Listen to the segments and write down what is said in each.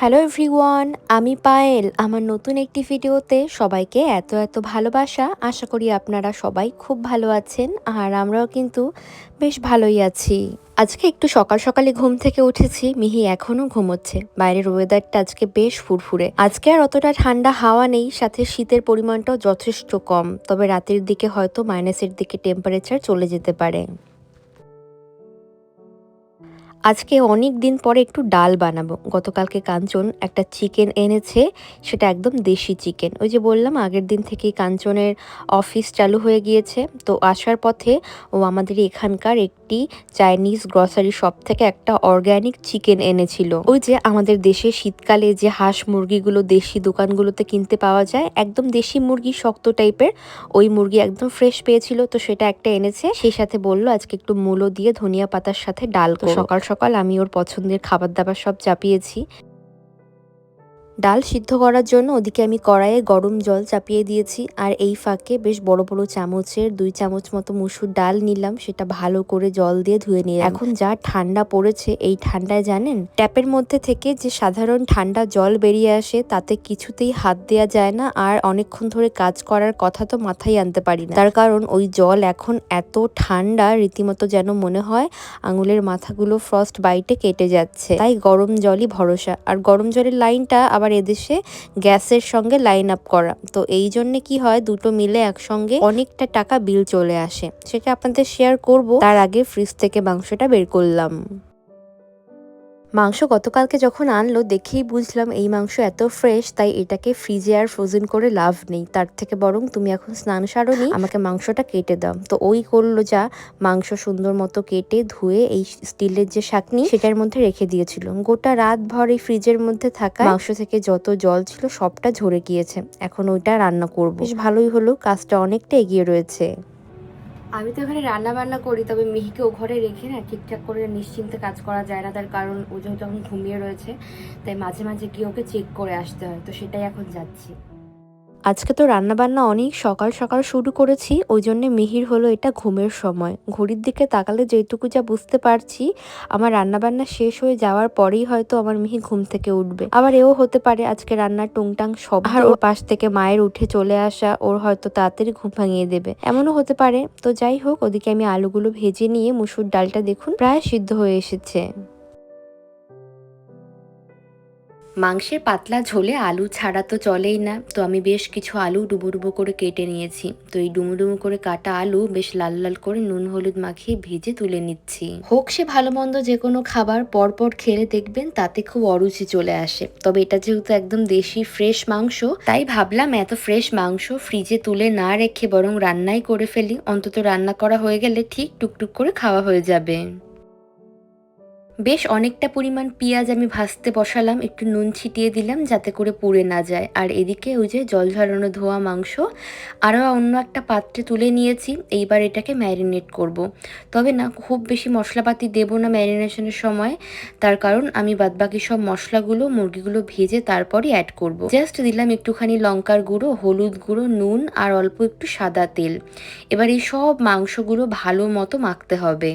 Hello everyone, আমি পায়েল। আমার নতুন একটি ভিডিওতে সবাইকে এত এত ভালোবাসা। আশা করি আপনারা সবাই খুব ভালো আছেন, আর আমরাও কিন্তু বেশ ভালোই আছি। আজকে একটু সকাল সকালে ঘুম থেকে উঠেছি, মিহি এখনো ঘুমোচ্ছে। বাইরের ওয়েদারটা আজকে বেশ ফুরফুরে। আজকে আর অতটা ঠান্ডা হাওয়া নেই, সাথে শীতের পরিমাণটাও যথেষ্ট কম। তবে রাতের দিকে হয়তো মাইনাসের দিকে টেম্পারেচার চলে যেতে পারে। আজকে অনেক দিন পরে একটু ডাল বানাবো। গতকালকে কাঞ্চন একটা চিকেন এনেছে, সেটা একদম দেশি চিকেন। ওই যে বললাম আগের দিন থেকেই কাঞ্চনের অফিস চালু হয়ে গিয়েছে, তো আসার পথে ও আমাদের এখানকার একটি চাইনিজ গ্রসারি শপ থেকে একটা অর্গ্যানিক চিকেন এনেছিল। ওই যে আমাদের দেশে শীতকালে যে হাঁস মুরগিগুলো দেশি দোকানগুলোতে কিনতে পাওয়া যায়, একদম দেশি মুরগি শক্ত টাইপের, ওই মুরগি একদম ফ্রেশ পেয়েছিল, তো সেটা একটা এনেছে। সেই সাথে বললো আজকে একটু মূলো দিয়ে ধনিয়া পাতার সাথে ডাল করো। সকাল সকাল আমি ওর পছন্দের খাবার দাবার সব চাপিয়েছি। ডাল সিদ্ধ করার জন্য ওদিকে আমি কড়াইয়ে গরম জল চাপিয়ে দিয়েছি, আর এই ফাঁকে বেশ বড় বড় চামচের 2 চামচ মতো মুসুর ডাল নিলাম, সেটা ভালো করে জল দিয়ে ধুয়ে নিলাম। এখন যা ঠান্ডা পড়েছে, এই ঠান্ডায় জানেন ট্যাপের মধ্যে থেকে যে সাধারণ ঠান্ডা জল বেরিয়ে আসে, তাতে কিছুতেই হাত দেওয়া যায় না, আর অনেকক্ষণ ধরে কাজ করার কথা তো মাথায় আনতে পারি না। তার কারণ ওই জল এখন এত ঠান্ডা, রীতিমতো যেন মনে হয় আঙুলের মাথাগুলো ফ্রস্ট বাইটে কেটে যাচ্ছে। তাই গরম জলই ভরসা। আর গরম জলের লাইনটা আবার এদেশে গ্যাসের সঙ্গে লাইন আপ করা, তো এই জন্য কি হয়, দুটো মিলে একসঙ্গে অনেকটা টাকা বিল চলে আসে। সেটা আপনাদের শেয়ার করব, তার আগে ফ্রিজ থেকে মাংসটা বের করলাম। মাংস গতকালকে যখন আনলো দেখেই বুঝলাম এই মাংস এত ফ্রেশ, তাই এটাকে ফ্রিজে আর ফ্রোজেন করে লাভ নেই। তার থেকে বরং তুমি এখন স্নান সারোনি, আমাকে মাংসটা কেটে দাও। তো ওই করলো যা, মাংস সুন্দর মতো কেটে ধুয়ে এই স্টিলের যে শাকনি সেটার মধ্যে রেখে দিয়েছিল। গোটা রাত ভর এই ফ্রিজের মধ্যে থাকা মাংস থেকে যত জল ছিল সবটা ঝরে গিয়েছে। এখন ওইটা রান্না করবো। বেশ ভালোই হলো, কাজটা অনেকটা এগিয়ে রয়েছে। আমি তো এখানে রান্না বান্না করি, তবে মিহিকে ও ঘরে রেখে না ঠিকঠাক করে নিশ্চিন্তে কাজ করা যায় না। তার কারণ ও যেহেতু এখন ঘুমিয়ে রয়েছে, তাই মাঝে মাঝে গিয়ে ওকে চেক করে আসতে হয়, তো সেটাই এখন যাচ্ছি। আজকে তো রান্নাবান্না অনেক সকাল সকাল শুরু করেছি, ওই জন্য মিহির হলো এটা ঘুমের সময়। ঘড়ির দিকে তাকালে যেটুকু যা বুঝতে পারছি, আমার রান্নাবান্না শেষ হয়ে যাওয়ার পরেই হয়তো আমার মিহি ঘুম থেকে উঠবে। আবার এও হতে পারে আজকে রান্নার টুংটাং সব, আর ওর পাশ থেকে মায়ের উঠে চলে আসা ওর হয়তো তাড়াতাড়ি ঘুম ভাঙিয়ে দেবে, এমনও হতে পারে। তো যাই হোক, ওদিকে আমি আলুগুলো ভেজে নিয়ে মুসুর ডালটা দেখুন প্রায় সিদ্ধ হয়ে এসেছে। মাংসের পাতলা ঝোলে আলু ছাড়া তো চলেই না, তো আমি বেশ কিছু আলু ডুবো ডুবো করে কেটে নিয়েছি। তো এই ডুমো ডুমো করে কাটা আলু বেশ লাল লাল করে নুন হলুদ মাখিয়ে ভেজে তুলে নিচ্ছি। হোক সে ভালো মন্দ যে কোনো খাবার পরপর খেলে দেখবেন তাতে খুব অরুচি চলে আসে। তবে এটা যেহেতু একদম দেশি ফ্রেশ মাংস, তাই ভাবলাম এত ফ্রেশ মাংস ফ্রিজে তুলে না রেখে বরং রান্নাই করে ফেলি। অন্তত রান্না করা হয়ে গেলে ঠিক টুকটুক করে খাওয়া হয়ে যাবে। বেশ অনেকটা পরিমাণ পেঁয়াজ আমি ভাজতে বসালাম, একটু নুন ছিটিয়ে দিলাম যাতে করে পুড়ে না যায়। আর এদিকে ওই যে জল ঝরানো ধোয়া মাংস আরও অন্য একটা পাত্রে তুলে নিয়েছি। এইবার এটাকে ম্যারিনেট করব। তবে না খুব বেশি মশলাপাতি দেবো না ম্যারিনেশনের সময়, তার কারণ আমি বাদবাকি সব মশলাগুলো মুরগিগুলো ভেজে তারপরই অ্যাড করব। জাস্ট দিলাম একটুখানি লঙ্কার গুঁড়ো, হলুদ গুঁড়ো, নুন আর অল্প একটু সাদা তেল। এবার এই সব মাংসগুলো ভালো মতো মাখতে হবে।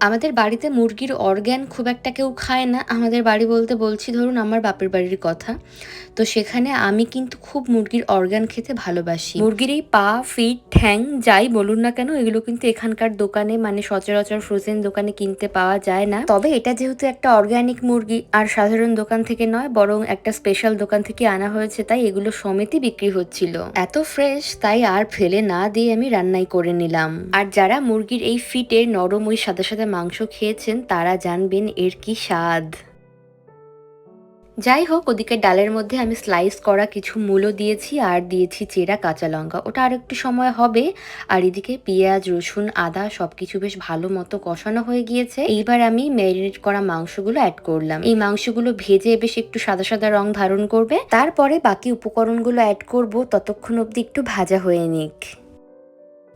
আমাদের বাড়িতে মুরগির অর্গ্যান খুব একটা কেউ খায় না। আমাদের বাড়ি বলতে বলছি ধরুন আমার বাপের বাড়ির কথা। তো সেখানে আমি কিন্তু খুব মুরগির অর্গ্যান খেতে ভালোবাসি। মুরগির এই পা, ফিট, ঠ্যাং যাই বলুন না কেন, এগুলো কিন্তু এখানকার দোকানে মানে সচরাচর ফ্রোজেন দোকানে কিনতে পাওয়া যায় না। তবে এটা যেহেতু একটা অর্গ্যানিক মুরগি আর সাধারণ দোকান থেকে নয়, বরং একটা স্পেশাল দোকান থেকে আনা হয়েছে, তাই এগুলো সমেতই বিক্রি হচ্ছিল। এত ফ্রেশ, তাই আর ফেলে না দিয়ে আমি রান্নাই করে নিলাম। আর যারা মুরগির এই ফিটের নরম ওই সাদা সাদা মাংস খেয়েছেন তারা জানবেন এর কি স্বাদ। যাই হোক, ওদিকে ডালের মধ্যে আমি স্লাইস করা কিছু মূলো দিয়েছি আর দিয়েছি চেরা কাঁচা লঙ্কা, ওটা আর একটু সময় হবে। আর এদিকে পেঁয়াজ, রসুন, আদা সবকিছু বেশ ভালো মতো কষানো হয়ে গিয়েছে। এইবার আমি ম্যারিনেট করা মাংসগুলো অ্যাড করলাম। এই মাংসগুলো ভেজে বেশ একটু সাদা সাদা রং ধারণ করবে, তারপরে বাকি উপকরণগুলো অ্যাড করব, ততক্ষণ অবধি একটু ভাজা হয়ে নিক।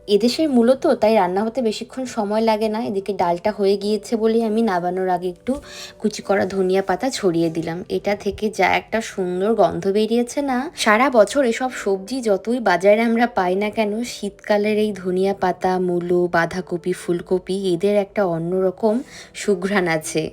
এদেশের মূলত তাই রান্না হতে বেশিক্ষণ সময় লাগে না। এদিকে ডালটা হয়ে গিয়েছে বলে আমি নামানোর আগে একটু কুচি করা ধনিয়া পাতা ছড়িয়ে দিলাম। এটা থেকে যা একটা সুন্দর গন্ধ বেরিয়েছে না, সারা বছর এসব সবজি যতই বাজারে আমরা পাই না কেন, শীতকালের এই ধনিয়া পাতা, মূলো, বাঁধাকপি, ফুলকপি এদের একটা অন্যরকম সুঘ্রাণ আছে।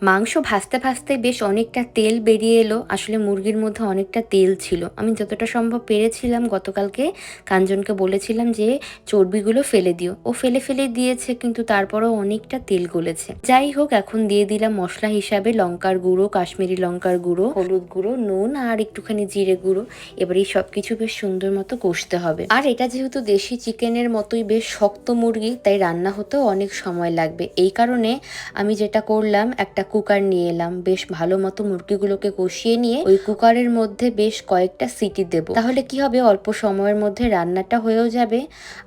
মাংস ভাজতে ভাজতে বেশ অনেকটা তেল বেরিয়ে এলো। আসলে মুরগির মধ্যে অনেকটা তেল ছিল। আমি যতটা সম্ভব পেরেছিলাম গতকালকে কাঞ্চনকে বলেছিলাম যে চর্বিগুলো ফেলে দিও। ও ফেলে দিয়েছে, কিন্তু তারপরেও অনেকটা তেল গলেছে। যাই হোক, এখন দিয়ে দিলাম মশলা হিসাবে লঙ্কার গুঁড়ো, কাশ্মীরি লঙ্কার গুঁড়ো, হলুদ গুঁড়ো, নুন আর একটুখানি জিরে গুঁড়ো। এবার এই সব কিছু বেশ সুন্দর মতো কষতে হবে। আর এটা যেহেতু দেশি চিকেনের মতোই বেশ শক্ত মুরগি, তাই রান্না হতেও অনেক সময় লাগবে। এই কারণে আমি যেটা করলাম, একটা কুকার নিয়ে এলাম, বেশ ভালো মতো মুরগিগুলোকে কষিয়ে নিয়ে ওই কুকারের মধ্যে বেশ কয়েকটা সিটি দেব। তাহলে কি হবে, অল্প সময়ের মধ্যে রান্নাটা হয়েও যাবে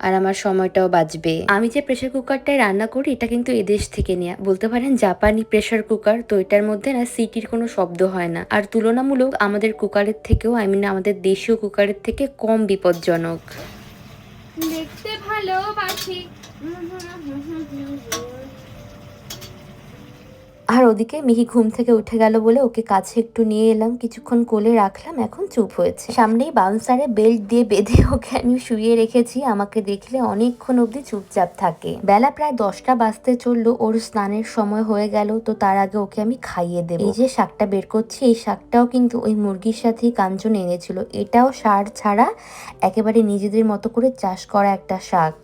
আর আমার সময়টাও বাঁচবে। আমি যে প্রেসার কুকারটায় রান্না করি এটা কিন্তু এদেশ থেকে নেওয়া, বলতে পারেন জাপানি প্রেসার কুকার। তো এটার মধ্যে না সিটির কোনো শব্দ হয় না, আর তুলনামূলক আমাদের কুকারের থেকেও, আমাদের দেশীয় কুকারের থেকে কম বিপজ্জনক। দেখতে ভালোবাসি। আর ওদিকে মিহি ঘুম থেকে উঠে গেল বলে ওকে কাছে একটু নিয়ে এলাম, কিছুক্ষণ কোলে রাখলাম, এখন চুপ হয়েছে। সামনেই বাউন্সারে বেল্ট দিয়ে বেঁধে ওকে আমি শুয়ে রেখেছি। আমাকে দেখলে অনেকক্ষণ অবধি চুপচাপ থাকে। বেলা প্রায় 10টা বাজতে চললো, ওর স্নানের সময় হয়ে গেল। তো তার আগে ওকে আমি খাইয়ে দেবো। এই যে শাকটা বের করছি, এই শাকটাও কিন্তু ওই মুরগির সাথেই কাঞ্চন এনেছিল। এটাও সার ছাড়া একেবারে নিজেদের মতো করে চাষ করা একটা শাক।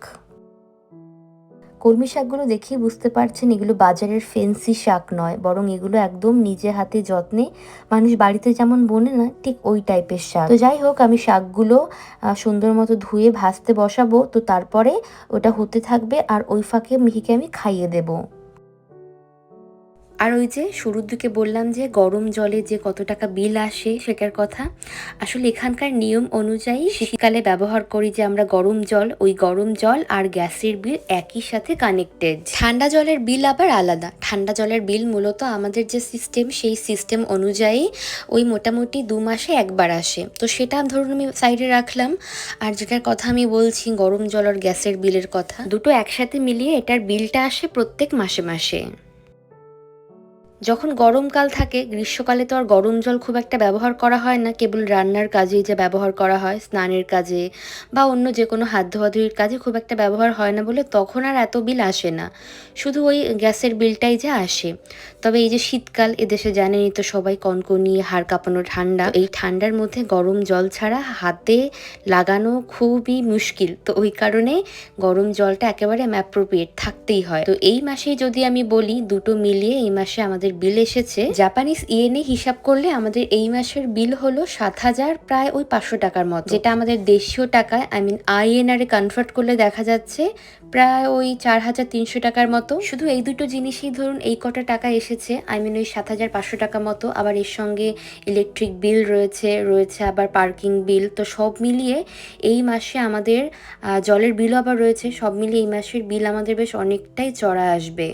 কলমি শাকগুলো দেখেই বুঝতে পারছেন এগুলো বাজারের ফেন্সি শাক নয়, বরং এগুলো একদম নিজে হাতে যত্নে মানুষ বাড়িতে যেমন বোনে না, ঠিক ওই টাইপের শাক। তো যাই হোক, আমি শাকগুলো সুন্দর মতো ধুয়ে ভাজতে বসাবো। তো তারপরে ওটা হতে থাকবে আর ওই ফাঁকে মিহিকে আমি খাইয়ে দেবো। আর ওই যে শুরুর দিকে বললাম যে গরম জলে যে কত টাকা বিল আসে সেটার কথা, আসলে এখানকার নিয়ম অনুযায়ী শীতকালে ব্যবহার করি যে আমরা গরম জল, ওই গরম জল আর গ্যাসের বিল একই সাথে কানেক্টেড। ঠান্ডা জলের বিল আবার আলাদা। ঠান্ডা জলের বিল মূলত আমাদের যে সিস্টেম, সেই সিস্টেম অনুযায়ী ওই মোটামুটি 2 মাসে একবার আসে। তো সেটা ধরুন আমি সাইডে রাখলাম। আর যেটার কথা আমি বলছি গরম জল আর গ্যাসের বিলের কথা, দুটো একসাথে মিলিয়ে এটার বিলটা আসে প্রত্যেক মাসে মাসে। যখন গরমকাল থাকে, গ্রীষ্মকালে তো আর গরম জল খুব একটা ব্যবহার করা হয় না, কেবল রান্নার কাজেই যা ব্যবহার করা হয়, স্নানের কাজে বা অন্য যে কোনো হাত ধোয়াধুয়ির কাজে খুব একটা ব্যবহার হয় না বলে তখন আর এত বিল আসে না, শুধু ওই গ্যাসের বিলটাই যা আসে। তবে এই যে শীতকাল, এদেশে জানেনই তো সবাই, কনকনি হাড় কাঁপানো ঠান্ডা, এই ঠান্ডার মধ্যে গরম জল ছাড়া হাতে লাগানো খুবই মুশকিল। তো ওই কারণে গরম জলটা একেবারে অ্যাপ্রোপ্রিয়েট থাকতেই হয়। তো এই মাসেই যদি আমি বলি, দুটো মিলিয়ে এই মাসে আমাদের বিল এসেছে, জাপানিজ ইয়েনে হিসাব করলে আমাদের এই মাসের বিল হলো 7,000 প্রায় ওই 500 টাকার মতো, যেটা আমাদের দেশীয় টাকায় INR এ কনভার্ট করলে দেখা যাচ্ছে প্রায় ওই 4,300 টাকার মতো। শুধু এই দুটো জিনিসই ধরুন এই কটা টাকা এসেছে, ওই 7,500 টাকা মতো। আবার এর সঙ্গে ইলেকট্রিক বিল রয়েছে আবার পার্কিং বিল। তো সব মিলিয়ে এই মাসে আমাদের জলের বিলও আবার রয়েছে। সব মিলিয়ে এই মাসের বিল আমাদের বেশ অনেকটাই চড়া আসবে।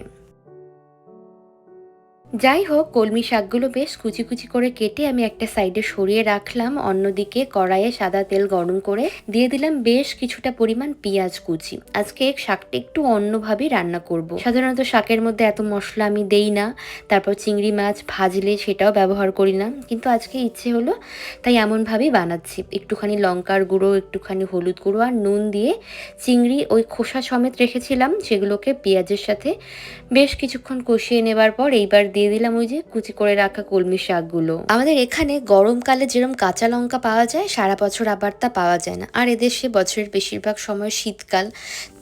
যাই হোক, কলমি শাকগুলো বেশ কুচি কুচি করে কেটে আমি একটা সাইডে সরিয়ে রাখলাম। অন্যদিকে কড়াইয়ে সাদা তেল গরম করে দিয়ে দিলাম বেশ কিছুটা পরিমাণ পেঁয়াজ কুচি। আজকে শাকটা একটু অন্যভাবে রান্না করব। সাধারণত শাকের মধ্যে এত মশলা আমি দেই না, তারপর চিংড়ি মাছ ভাজলে সেটাও ব্যবহার করি না, কিন্তু আজকে ইচ্ছে হলো তাই এমনভাবেই বানাচ্ছি। একটুখানি লঙ্কার গুঁড়ো, একটুখানি হলুদ গুঁড়ো আর নুন দিয়ে চিংড়ি ওই খোসা সমেত রেখেছিলাম, সেগুলোকে পেঁয়াজের সাথে বেশ কিছুক্ষণ কষিয়ে নেবার পর এইবার দিয়ে দিলাম ওই যে কুচি করে রাখা কলমি শাকগুলো। আমাদের এখানে গরমকালে যেরকম কাঁচা লঙ্কা পাওয়া যায়, সারা বছর আবার তা পাওয়া যায় না। আর এদেশে বছরের বেশিরভাগ সময় শীতকাল,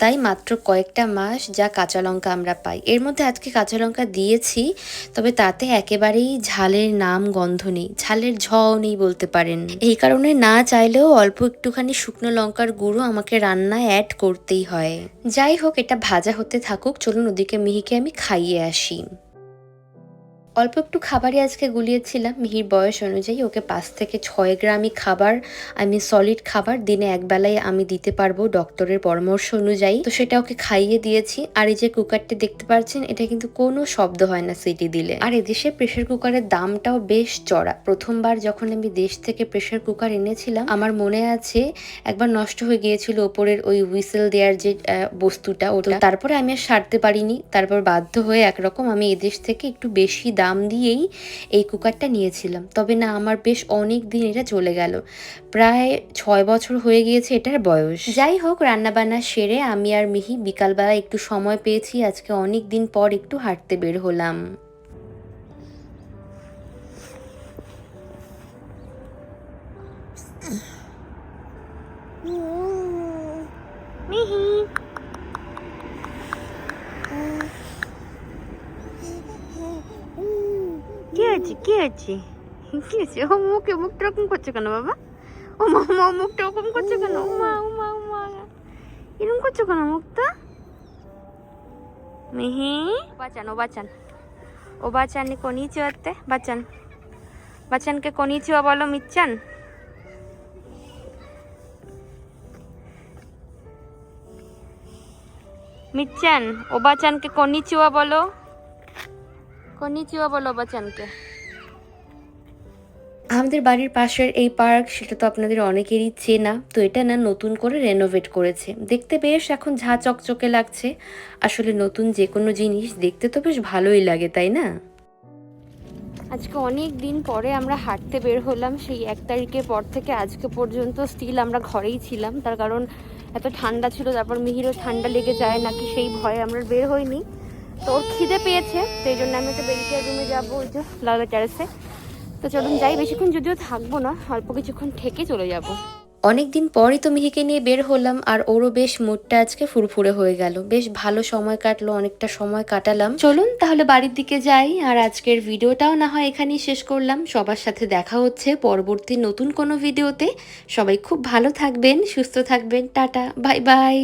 তাই মাত্র কয়েকটা মাস যা কাঁচা লঙ্কা আমরা পাই। এর মধ্যে আজকে কাঁচা লঙ্কা দিয়েছি, তবে তাতে একেবারেই ঝালের নাম গন্ধ নেই, ঝালের ঝও নেই বলতে পারেন। এই কারণে না চাইলেও অল্প একটুখানি শুকনো লঙ্কার গুঁড়ো আমাকে রান্নায় অ্যাড করতেই হয়। যাই হোক, এটা ভাজা হতে থাকুক, চলুন ওদিকে মিহিকে আমি খাইয়ে আসি। অল্প একটু খাবারই আজকে গুলিয়েছিলাম মিহির বয়স অনুযায়ী। ওকে 5 থেকে 6 গ্রামই খাবার, সলিড খাবার দিনে একবেলায় আমি দিতে পারবো ডক্টরের পরামর্শ অনুযায়ী। তো সেটা ওকে খাইয়ে দিয়েছি। আর এই যে কুকারটি দেখতে পাচ্ছেন, এটা কিন্তু কোনো শব্দ হয় না সিটি দিলে। আর এদেশে প্রেসার কুকারের দামটাও বেশ চড়া। প্রথমবার যখন আমি দেশ থেকে প্রেসার কুকার এনেছিলাম, আমার মনে আছে একবার নষ্ট হয়ে গিয়েছিল ওপরের ওই হুইসেল দেওয়ার যে বস্তুটা, ওটা। তারপরে আমি আর সারতে পারিনি, তারপর বাধ্য হয়ে একরকম আমি এদেশ থেকে একটু বেশি দাম দিয়েই এই কুকারটা নিয়েছিলাম। তবে না, আমার বেশ অনেক দিন এটা চলে গেল, প্রায় 6 বছর হয়ে গিয়েছে এটার বয়স। যাই হোক, রান্নাবান্না সেরে আমি আর মিহি বিকালবেলা একটু সময় পেয়েছি, আজকে অনেক দিন পর একটু হাঁটতে বের হলাম। হয়েছে কি হয়েছে কি হয়েছে? ও মুখটা ওরকম করছে কেন বাবা? ও মা মুখটা ওরকম করছে কেন? ও মা এরকম করছো কেন মুখটা? মিহি ও বাচান কনিচিওতে বাচানকে কনিচিওয়া বলো মিচ্চান। মিচ্চান ও বাচানকে কনিচিওয়া বলো বাচানকে। আমাদের বাড়ির পাশের এই পার্ক সেটা তো আপনাদের অনেকেরই চেনা। তো এটা না নতুন করে রেনোভেট করেছে, দেখতে বেশ এখন ঝাঁ চকচকে লাগছে। আসলে নতুন যে কোনো জিনিস দেখতে তো বেশ ভালোই লাগে, তাই না? আজকে অনেক দিন পরে আমরা হাঁটতে বের হলাম। সেই 1 তারিখের পর থেকে আজকে পর্যন্ত স্টিল আমরা ঘরেই ছিলাম, তার কারণ এত ঠান্ডা ছিল। তারপর মিহিরও ঠান্ডা লেগে যায় নাকি সেই ভয়ে আমরা বের হইনি। তো ওর খিদে পেয়েছে, তো এই জন্য আমি একটা বেরিকেয়ার রুমে যাবো, ওই যে লালা টেরেসে। তো চলুন যাই, বেশিক্ষণ যদিও থাকবো না, অল্প কিছুক্ষণ থেকে চলে যাব। অনেকদিন পরই তো মিহিকে নিয়ে বের হলাম, আর ওরও বেশ মুডটা আজকে ফুরফুরে হয়ে গেল। বেশ ভালো সময় কাটলো, অনেকটা সময় কাটালাম। চলুন তাহলে বাড়ির দিকে যাই, আর আজকের ভিডিওটাও না হয় এখানেই শেষ করলাম। সবার সাথে দেখা হচ্ছে পরবর্তী নতুন কোনো ভিডিওতে। সবাই খুব ভালো থাকবেন, সুস্থ থাকবেন। Tata, bye bye.